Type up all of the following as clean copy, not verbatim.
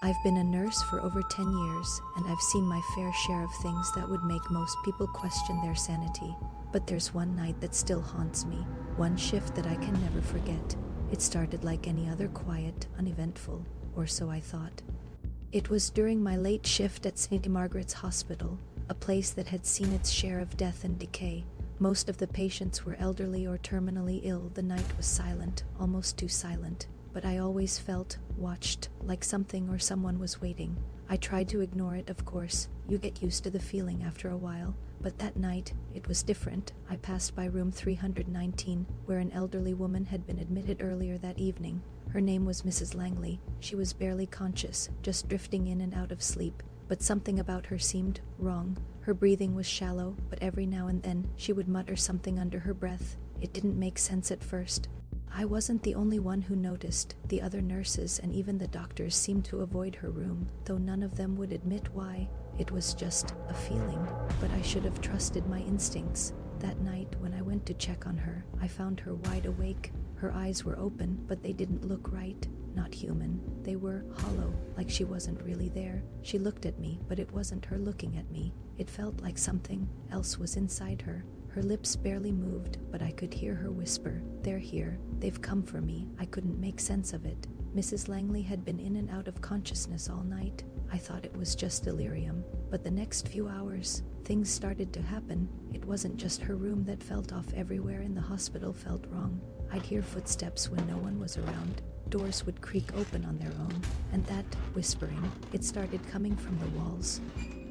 I've been a nurse for over 10 years, and I've seen my fair share of things that would make most people question their sanity. But there's one night that still haunts me, one shift that I can never forget. It started like any other, quiet, uneventful, or so I thought. It was during my late shift at St. Margaret's Hospital, a place that had seen its share of death and decay. Most of the patients were elderly or terminally ill. The night was silent, almost too silent, but I always felt watched, like something or someone was waiting. I tried to ignore it, of course. You get used to the feeling after a while. But that night, it was different. I passed by room 319, where an elderly woman had been admitted earlier that evening. Her name was Mrs. Langley. She was barely conscious, just drifting in and out of sleep. But something about her seemed wrong. Her breathing was shallow, but every now and then she would mutter something under her breath. It didn't make sense at first. I wasn't the only one who noticed. The other nurses and even the doctors seemed to avoid her room, though none of them would admit why. It was just a feeling, but I should have trusted my instincts. That night, when I went to check on her, I found her wide awake. Her eyes were open, but they didn't look right. Not human. They were hollow, like she wasn't really there. She looked at me, but it wasn't her looking at me. It felt like something else was inside her. Her lips barely moved, but I could hear her whisper, "They're here. They've come for me." I couldn't make sense of it. Mrs. Langley had been in and out of consciousness all night. I thought it was just delirium. But the next few hours, things started to happen. It wasn't just her room that felt off. Everywhere in the hospital felt wrong. I'd hear footsteps when no one was around. Doors would creak open on their own. And that whispering, it started coming from the walls.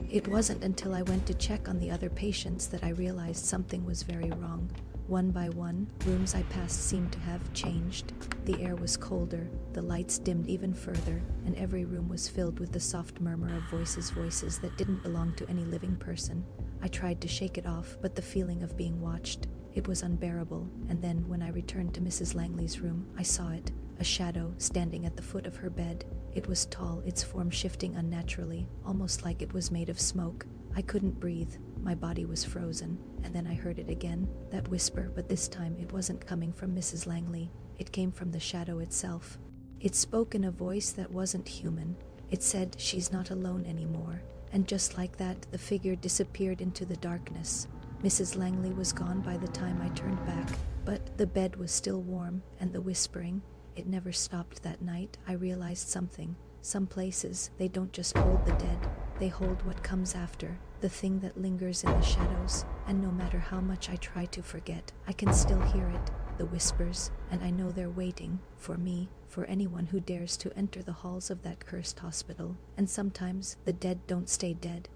It wasn't until I went to check on the other patients that I realized something was very wrong. One by one, rooms I passed seemed to have changed. The air was colder, the lights dimmed even further, and every room was filled with the soft murmur of voices that didn't belong to any living person. I tried to shake it off, but the feeling of being watched, it was unbearable. And then, when I returned to Mrs. Langley's room, I saw it, a shadow standing at the foot of her bed. It was tall, its form shifting unnaturally, almost like it was made of smoke. I couldn't breathe. My body was frozen. And then I heard it again, that whisper, but this time it wasn't coming from Mrs. Langley. It came from the shadow itself. It spoke in a voice that wasn't human. It said, "She's not alone anymore." And just like that, the figure disappeared into the darkness. Mrs. Langley was gone by the time I turned back, but the bed was still warm, and the whispering, it never stopped. That night, I realized something. Some places, they don't just hold the dead, they hold what comes after, the thing that lingers in the shadows. And no matter how much I try to forget, I can still hear it, the whispers, and I know they're waiting for me, for anyone who dares to enter the halls of that cursed hospital. And sometimes, the dead don't stay dead.